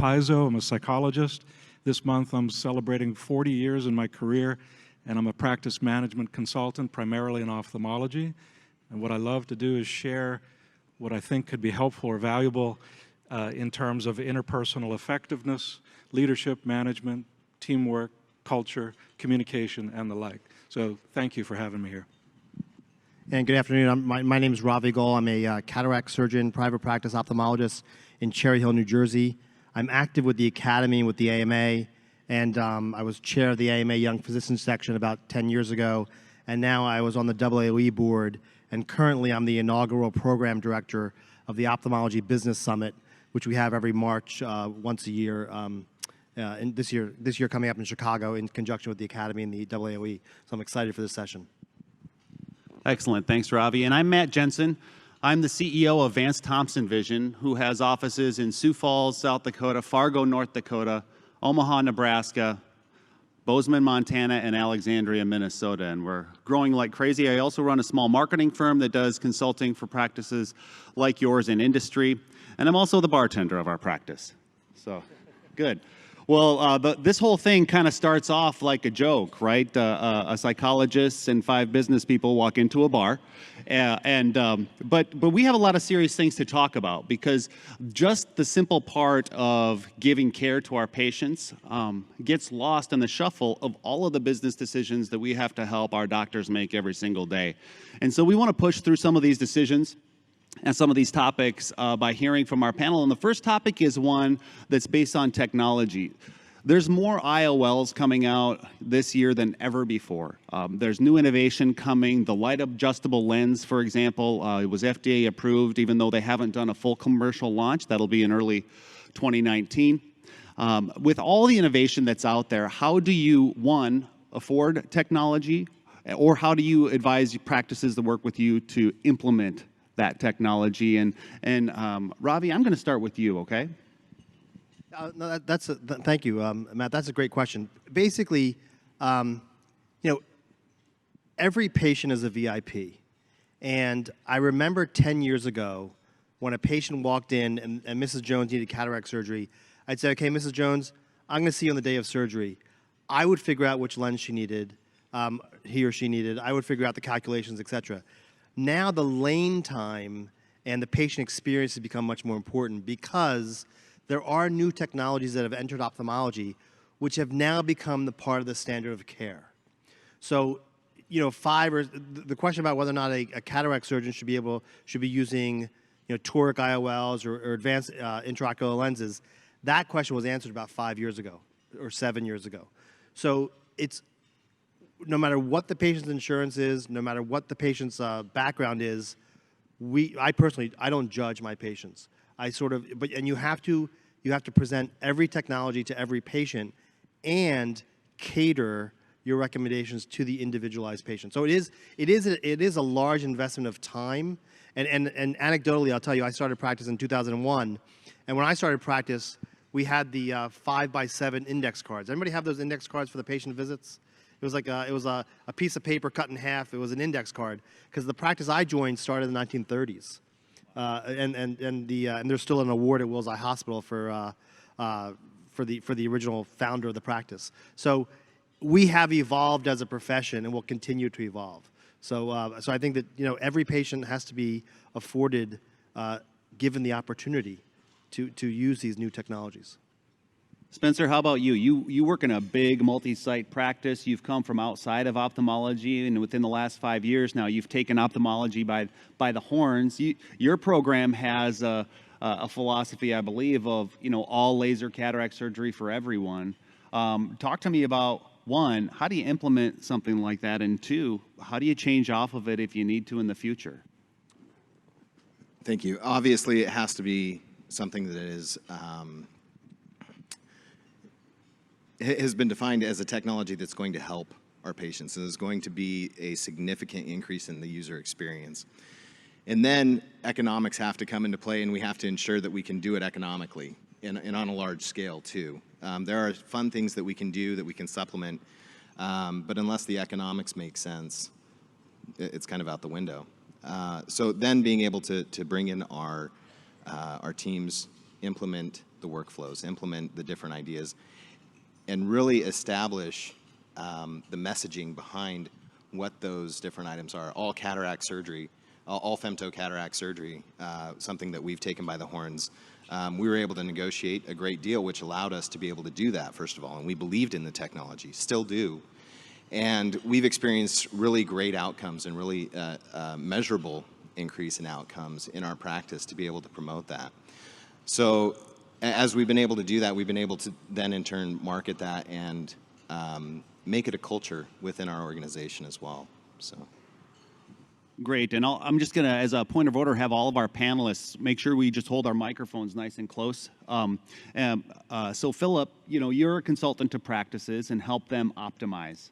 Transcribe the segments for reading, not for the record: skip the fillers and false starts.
Piso. I'm a psychologist. This month I'm celebrating 40 years in my career, and I'm a practice management consultant, primarily in ophthalmology. And what I love to do is share what I think could be helpful or valuable in terms of interpersonal effectiveness, leadership, management, teamwork, culture, communication, and the like. So thank you for having me here. And good afternoon. My name is Ravi Goel. I'm a cataract surgeon, private practice ophthalmologist in Cherry Hill, New Jersey. I'm active with the Academy, with the AMA, and I was chair of the AMA Young Physicians section about 10 years ago, and now I was on the AAE board, and currently I'm the inaugural program director of the Ophthalmology Business Summit, which we have every March once a year, and this year coming up in Chicago in conjunction with the Academy and the AAE. So I'm excited for this session. Excellent. Thanks, Ravi. And I'm Matt Jensen. I'm the CEO of Vance Thompson Vision, who has offices in Sioux Falls, South Dakota, Fargo, North Dakota, Omaha, Nebraska, Bozeman, Montana, and Alexandria, Minnesota. And we're growing like crazy. I also run a small marketing firm that does consulting for practices like yours in industry. And I'm also the bartender of our practice. So, good. Well, this whole thing kind of starts off like a joke, right? A psychologist and 5 business people walk into a bar, but we have a lot of serious things to talk about, because just the simple part of giving care to our patients gets lost in the shuffle of all of the business decisions that we have to help our doctors make every single day. And so we want to push through some of these decisions and some of these topics by hearing from our panel. And the first topic is one that's based on technology. There's more IOLs coming out this year than ever before. There's new innovation coming. The light adjustable lens, for example, it was FDA approved, even though they haven't done a full commercial launch. That'll be in early 2019. With all the innovation that's out there, how do you, one, afford technology, or how do you advise practices that work with you to implement that technology? And Ravi, I'm going to start with you, okay? No, thank you, Matt. That's a great question. Basically, every patient is a VIP. And I remember 10 years ago when a patient walked in and Mrs. Jones needed cataract surgery, I'd say, okay, Mrs. Jones, I'm going to see you on the day of surgery. I would figure out which lens she needed, he or she needed. I would figure out the calculations, et cetera. Now the lane time and the patient experience has become much more important, because there are new technologies that have entered ophthalmology which have now become the part of the standard of care. So, the question about whether or not a cataract surgeon should be using toric IOLs or advanced intraocular lenses, that question was answered about 5 years ago or 7 years ago. So it's no matter what the patient's insurance is, no matter what the patient's background is, I personally don't judge my patients. And you have to present every technology to every patient and cater your recommendations to the individualized patient. So it is a large investment of time. And anecdotally, I'll tell you, I started practice in 2001, and when I started practice, we had the 5x7 index cards. Everybody have those index cards for the patient visits? It was like a piece of paper cut in half. It was an index card, because the practice I joined started in the 1930s, and there's still an award at Wills Eye Hospital for the original founder of the practice. So we have evolved as a profession, and will continue to evolve. So I think that every patient has to be afforded, given the opportunity, to use these new technologies. Spencer, how about you? You work in a big multi-site practice. You've come from outside of ophthalmology, and within the last 5 years now, you've taken ophthalmology by the horns. Your program has a philosophy, I believe, of all laser cataract surgery for everyone. Talk to me about, one, how do you implement something like that, and two, how do you change off of it if you need to in the future? Thank you. Obviously, it has to be something that is has been defined as a technology that's going to help our patients and is going to be a significant increase in the user experience. And then economics have to come into play, and we have to ensure that we can do it economically and on a large scale too. There are fun things that we can do that we can supplement, but unless the economics make sense, it's kind of out the window. So then being able to bring in our teams, implement the workflows, implement the different ideas, and really establish the messaging behind what those different items are. All cataract surgery, all femto cataract surgery, something that we've taken by the horns. We were able to negotiate a great deal, which allowed us to be able to do that, first of all, and we believed in the technology, still do. And we've experienced really great outcomes and really measurable increase in outcomes in our practice to be able to promote that. So as we've been able to do that, we've been able to then in turn market that and make it a culture within our organization as well. So. Great, and I'm just going to, as a point of order, have all of our panelists make sure we just hold our microphones nice and close. So Philip, you're a consultant to practices and help them optimize.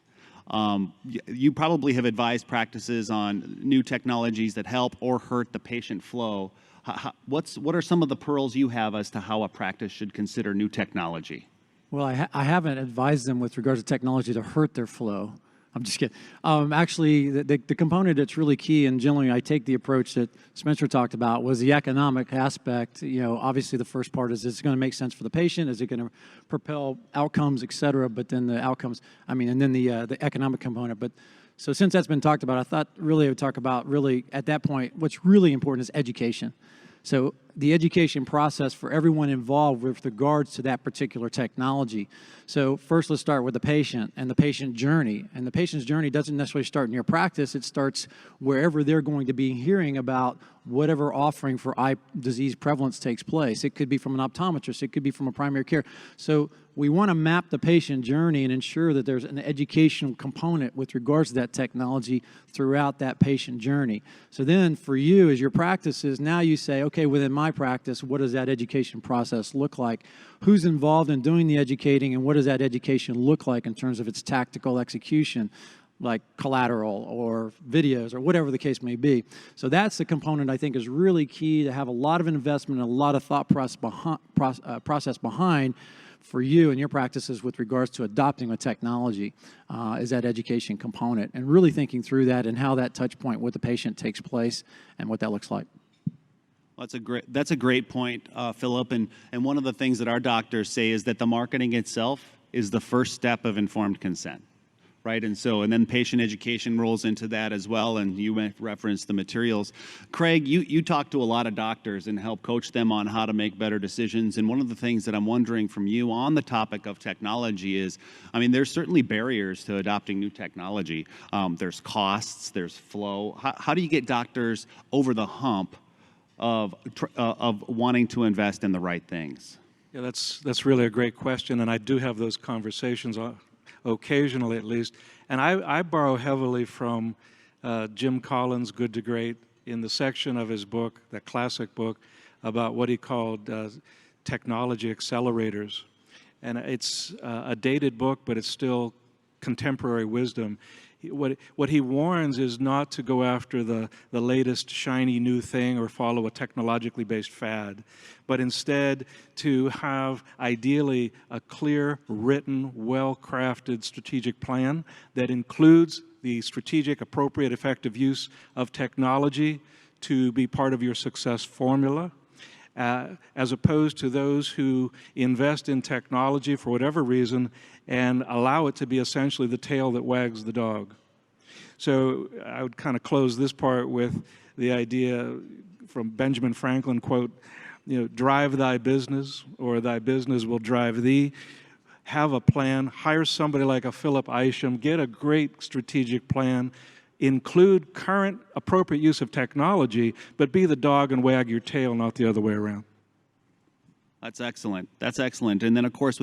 You probably have advised practices on new technologies that help or hurt the patient flow. What are some of the pearls you have as to how a practice should consider new technology? Well, I haven't advised them with regards to technology to hurt their flow. I'm just kidding. Actually, the component that's really key, and generally I take the approach that Spencer talked about, was the economic aspect. Obviously the first part is it going to make sense for the patient? Is it going to propel outcomes, et cetera? But then the outcomes, and then the economic component. But so since that's been talked about, I thought really I would talk about really at that point, what's really important is education. So the education process for everyone involved with regards to that particular technology. So first, let's start with the patient and the patient journey. And the patient's journey doesn't necessarily start in your practice. It starts wherever they're going to be hearing about whatever offering for eye disease prevalence takes place. It could be from an optometrist. It could be from a primary care. So we want to map the patient journey and ensure that there's an educational component with regards to that technology throughout that patient journey. So then for you, as your practices, now you say, okay, within my practice, what does that education process look like? Who's involved in doing the educating, and what does that education look like in terms of its tactical execution, like collateral or videos or whatever the case may be. So that's the component I think is really key to have a lot of investment and a lot of thought process behind for you and your practices with regards to adopting a technology is that education component, and really thinking through that and how that touch point with the patient takes place and what that looks like. That's a great point, Philip. And one of the things that our doctors say is that the marketing itself is the first step of informed consent, right? And then patient education rolls into that as well. And you referenced the materials. Craig, you talk to a lot of doctors and help coach them on how to make better decisions. And one of the things that I'm wondering from you on the topic of technology is, there's certainly barriers to adopting new technology. There's costs, there's flow. How do you get doctors over the hump of wanting to invest in the right things? Yeah, that's really a great question, and I do have those conversations occasionally, at least. And I borrow heavily from Jim Collins' Good to Great in the section of his book, that classic book, about what he called technology accelerators. And it's a dated book, but it's still contemporary wisdom. What he warns is not to go after the latest shiny new thing or follow a technologically based fad, but instead to have ideally a clear, written, well-crafted strategic plan that includes the strategic, appropriate, effective use of technology to be part of your success formula, as opposed to those who invest in technology for whatever reason and allow it to be essentially the tail that wags the dog. So I would kind of close this part with the idea from Benjamin Franklin, quote, drive thy business, or thy business will drive thee. Have a plan, hire somebody like a Philip Isham, get a great strategic plan, include current appropriate use of technology, but be the dog and wag your tail, not the other way around. That's excellent. That's excellent. And then, of course,